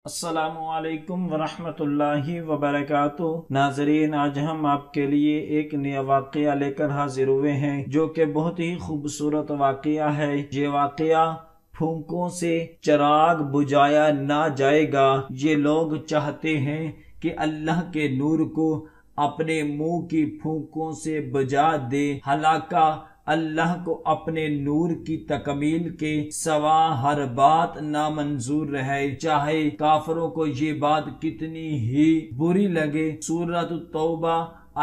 السلام علیکم ورحمۃ اللہ وبرکاتہ۔ ناظرین، آج ہم آپ کے لیے ایک نیا واقعہ لے کر حاضر ہوئے ہیں جو کہ بہت ہی خوبصورت واقعہ ہے۔ یہ واقعہ پھونکوں سے چراغ بجھایا نہ جائے گا۔ یہ لوگ چاہتے ہیں کہ اللہ کے نور کو اپنے منہ کی پھونکوں سے بجھا دے، حالانکہ اللہ کو اپنے نور کی تکمیل کے سوا ہر بات نامنظور رہے، چاہے کافروں کو یہ بات کتنی ہی بری لگے۔ سورۃ التوبہ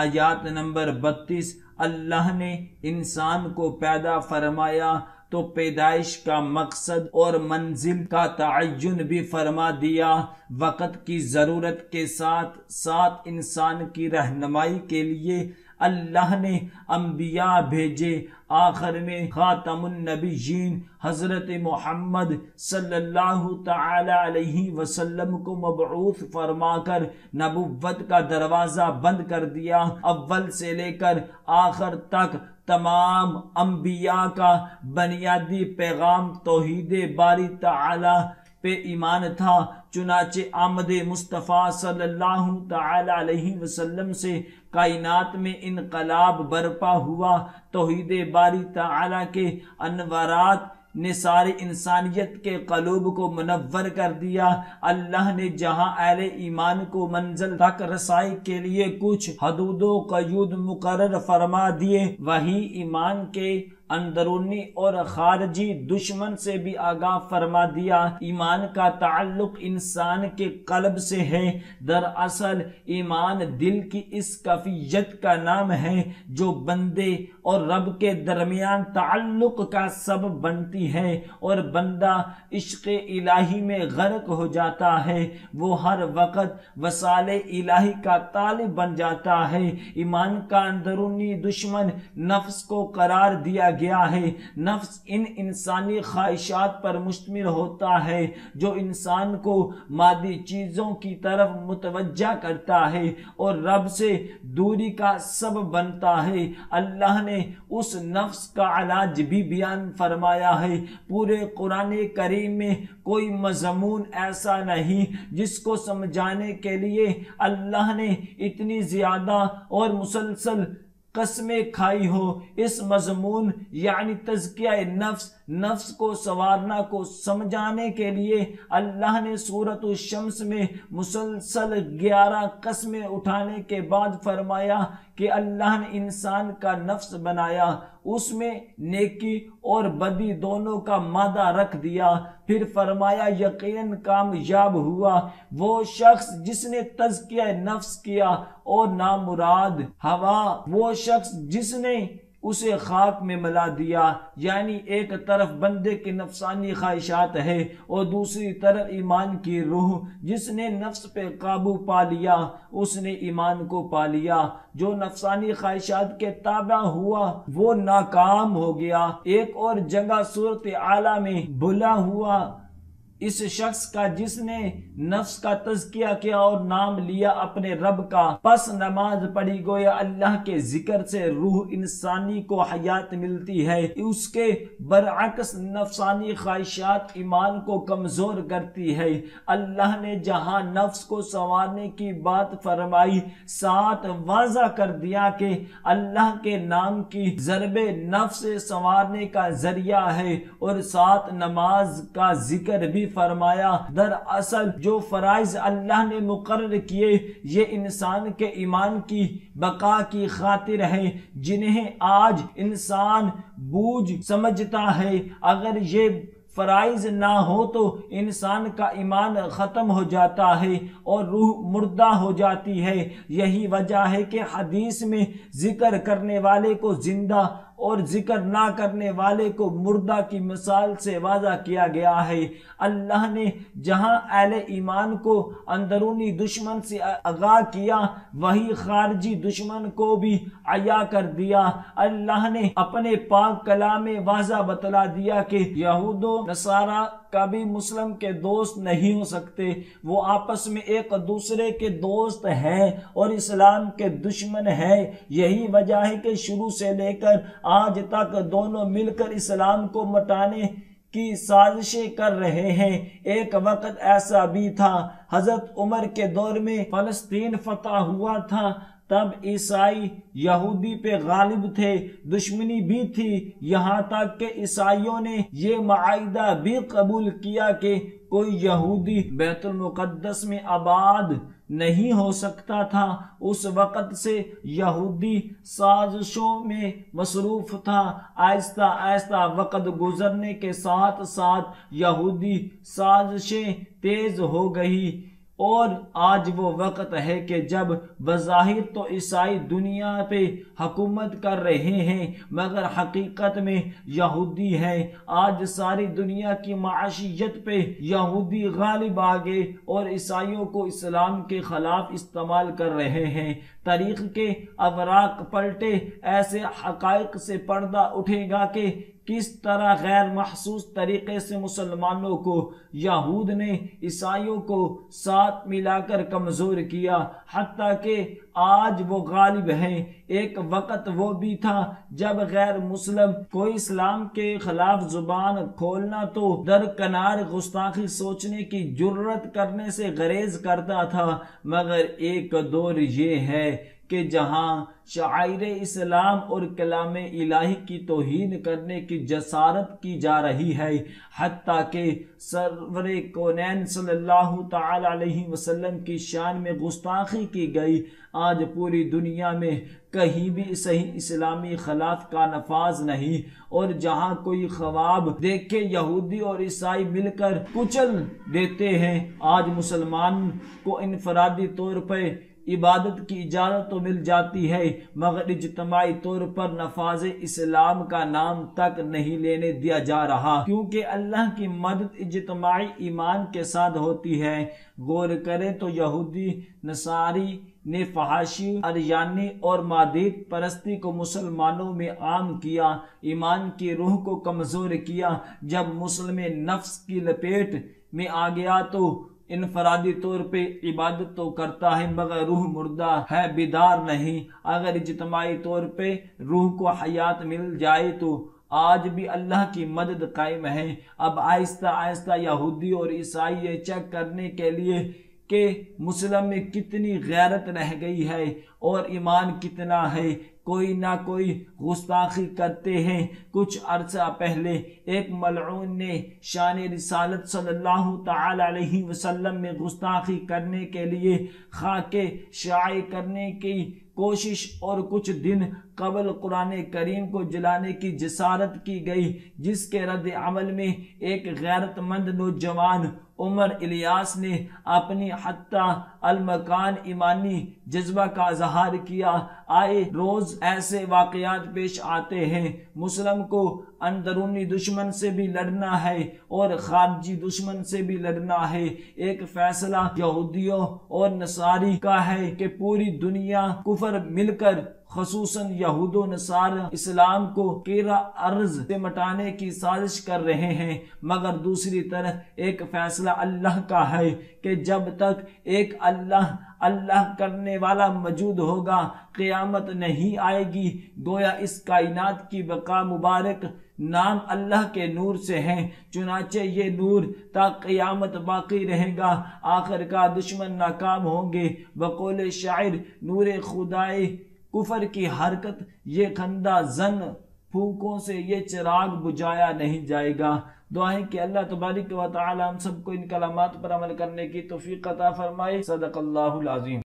آیات نمبر 32۔ اللہ نے انسان کو پیدا فرمایا تو پیدائش کا مقصد اور منزل کا تعین بھی فرما دیا۔ وقت کی ضرورت کے ساتھ ساتھ انسان کی رہنمائی کے لیے اللہ نے انبیاء بھیجے۔ آخر میں خاتم النبیین حضرت محمد صلی اللہ تعالی علیہ وسلم کو مبعوث فرما کر نبوت کا دروازہ بند کر دیا۔ اول سے لے کر آخر تک تمام انبیاء کا بنیادی پیغام توحید باری تعالی پہ ایمان تھا۔ چنانچہ آمد مصطفیٰ صلی اللہ تعالی علیہ وسلم سے کائنات میں انقلاب برپا ہوا۔ توحید باری تعالی کے انوارات نے ساری انسانیت کے قلوب کو منور کر دیا۔ اللہ نے جہاں اہل ایمان کو منزل تک رسائی کے لیے کچھ حدود و قیود مقرر فرما دیے، وہی ایمان کے اندرونی اور خارجی دشمن سے بھی آگاہ فرما دیا۔ ایمان کا تعلق انسان کے قلب سے ہے۔ دراصل ایمان دل کی اس کیفیت کا نام ہے جو بندے اور رب کے درمیان تعلق کا سبب بنتی ہے، اور بندہ عشق الہی میں غرق ہو جاتا ہے۔ وہ ہر وقت وصال الہی کا طالب بن جاتا ہے۔ ایمان کا اندرونی دشمن نفس کو قرار دیا گیا ہے۔ نفس ان انسانی خواہشات پر مشتمل ہوتا ہے جو انسان کو مادی چیزوں کی طرف متوجہ کرتا ہے اور رب سے دوری کا سبب بنتا ہے۔ اللہ نے اس نفس کا علاج بھی بیان فرمایا ہے۔ پورے قرآن کریم میں کوئی مضمون ایسا نہیں جس کو سمجھانے کے لیے اللہ نے اتنی زیادہ اور مسلسل قسمیں کھائی ہو۔ اس مضمون یعنی تزکیہ نفس کو سنوارنا کو سمجھانے کے لیے اللہ نے سورۃ الشمس میں مسلسل 11 قسمیں اٹھانے کے بعد فرمایا کہ اللہ نے انسان کا نفس بنایا، اس میں نیکی اور بدی دونوں کا مادہ رکھ دیا۔ پھر فرمایا یقیناً کامیاب ہوا وہ شخص جس نے تزکیہ نفس کیا، اور نامراد ہوا وہ شخص جس نے اسے خاک میں ملا دیا۔ یعنی ایک طرف بندے کی نفسانی خواہشات ہے اور دوسری طرف ایمان کی روح۔ جس نے نفس پہ قابو پا لیا اس نے ایمان کو پا لیا۔ جو نفسانی خواہشات کے تابع ہوا وہ ناکام ہو گیا۔ ایک اور جگہ سورۃ اعلیٰ میں بھلا ہوا اس شخص کا جس نے نفس کا تزکیہ کیا اور نام لیا اپنے رب کا، پس نماز پڑھی، گویا اللہ کے ذکر سے روح انسانی کو حیات ملتی ہے۔ اس کے برعکس نفسانی خواہشات ایمان کو کمزور کرتی ہے۔ اللہ نے جہاں نفس کو سنوارنے کی بات فرمائی، ساتھ واضح کر دیا کہ اللہ کے نام کی ضرب نفس سنوارنے کا ذریعہ ہے، اور ساتھ نماز کا ذکر بھی فرمایا۔ دراصل جو فرائض اللہ نے مقرر کیے یہ انسان کے ایمان کی بقا کی خاطر ہے، جنہیں آج انسان بوجھ سمجھتا ہے۔ اگر یہ فرائض نہ ہو تو انسان کا ایمان ختم ہو جاتا ہے اور روح مردہ ہو جاتی ہے۔ یہی وجہ ہے کہ حدیث میں ذکر کرنے والے کو زندہ اور ذکر نہ کرنے والے کو مردہ کی مثال سے واضح کیا گیا ہے۔ اللہ نے جہاں اہل ایمان کو اندرونی دشمن سے آگاہ کیا، وہی خارجی دشمن کو بھی عیاں کر دیا۔ اللہ نے اپنے پاک کلام میں واضح بتلا دیا کہ یہود و نصارہ کبھی مسلم کے دوست نہیں ہو سکتے، وہ آپس میں ایک دوسرے کے دوست ہیں اور اسلام کے دشمن ہیں۔ یہی وجہ ہے کہ شروع سے لے کر آج تک دونوں مل کر اسلام کو مٹانے کی سازشیں کر رہے ہیں۔ ایک وقت ایسا بھی تھا، حضرت عمر کے دور میں فلسطین فتح ہوا تھا، تب عیسائی یہودی پہ غالب تھے، دشمنی بھی تھی، یہاں تک کہ عیسائیوں نے یہ معاہدہ بھی قبول کیا کہ کوئی یہودی بیت المقدس میں آباد نہیں ہو سکتا تھا۔ اس وقت سے یہودی سازشوں میں مصروف تھا۔ آہستہ آہستہ وقت گزرنے کے ساتھ ساتھ یہودی سازشیں تیز ہو گئی، اور آج وہ وقت ہے کہ جب بظاہر تو عیسائی دنیا پہ حکومت کر رہے ہیں مگر حقیقت میں یہودی ہیں۔ آج ساری دنیا کی معیشت پہ یہودی غالب آ گئے اور عیسائیوں کو اسلام کے خلاف استعمال کر رہے ہیں۔ تاریخ کے اوراق پلٹے، ایسے حقائق سے پردہ اٹھے گا کہ کس طرح غیر محسوس طریقے سے مسلمانوں کو یہود نے عیسائیوں کو ساتھ ملا کر کمزور کیا، حتیٰ کہ آج وہ غالب ہیں۔ ایک وقت وہ بھی تھا جب غیر مسلم کوئی اسلام کے خلاف زبان کھولنا تو درکنار گستاخی سوچنے کی جرت کرنے سے گریز کرتا تھا، مگر ایک دور یہ ہے کہ جہاں شعائر اسلام اور کلام الہی کی توہین کرنے کی جسارت کی جا رہی ہے، حتیٰ کہ سرور کونین صلی اللہ تعالی علیہ وسلم کی شان میں گستاخی کی گئی۔ آج پوری دنیا میں کہیں بھی صحیح اسلامی خلاف کا نفاذ نہیں، اور جہاں کوئی خواب دیکھے یہودی اور عیسائی مل کر کچل دیتے ہیں۔ آج مسلمان کو انفرادی طور پر عبادت کی اجازت تو مل جاتی ہے مگر اجتماعی طور پر نفاذ اسلام کا نام تک نہیں لینے دیا جا رہا، کیونکہ اللہ کی مدد اجتماعی ایمان کے ساتھ ہوتی ہے۔ غور کریں تو یہودی نصاری نے فحاشی، اریانی اور مادیت پرستی کو مسلمانوں میں عام کیا، ایمان کی روح کو کمزور کیا۔ جب مسلم نفس کی لپیٹ میں آ گیا تو انفرادی طور پہ عبادت تو کرتا ہے مگر روح مردہ ہے، بیدار نہیں۔ اگر اجتماعی طور پہ روح کو حیات مل جائے تو آج بھی اللہ کی مدد قائم ہے۔ اب آہستہ آہستہ یہودی اور عیسائی یہ چیک کرنے کے لیے کہ مسلم میں کتنی غیرت رہ گئی ہے اور ایمان کتنا ہے، کوئی نہ کوئی گستاخی کرتے ہیں۔ کچھ عرصہ پہلے ایک ملعون نے شان رسالت صلی اللہ تعالی علیہ وسلم میں گستاخی کرنے کے لیے خاکے شائع کرنے کی کوشش، اور کچھ دن قبل قرآن کریم کو جلانے کی جسارت کی گئی، جس کے رد عمل میں ایک غیرت مند نوجوان عمر الیاس نے اپنی حتی المکان ایمانی جذبہ کا اظہار کیا۔ آئے روز ایسے واقعات پیش آتے ہیں۔ مسلم کو اندرونی دشمن سے بھی لڑنا ہے اور خارجی دشمن سے بھی لڑنا ہے۔ ایک فیصلہ یہودیوں اور نصاری کا ہے کہ پوری دنیا کفر مل کر خصوصاً یہود و نصارہ اسلام کو کیرہ ارض سے مٹانے کی سازش کر رہے ہیں، مگر دوسری طرف ایک فیصلہ اللہ کا ہے کہ جب تک ایک اللہ کرنے والا موجود ہوگا قیامت نہیں آئے گی۔ گویا اس کائنات کی بقا مبارک نام اللہ کے نور سے ہے، چنانچہ یہ نور تا قیامت باقی رہے گا۔ آخر کا دشمن ناکام ہوں گے۔ بقول شاعر، نور خدائے کفر کی حرکت، یہ خندہ زن پھونکوں سے یہ چراغ بجھایا نہیں جائے گا۔ دعائیں کہ اللہ تبارک و تعالی ہم سب کو ان کلمات پر عمل کرنے کی توفیق عطا فرمائے۔ صدق اللہ العظیم۔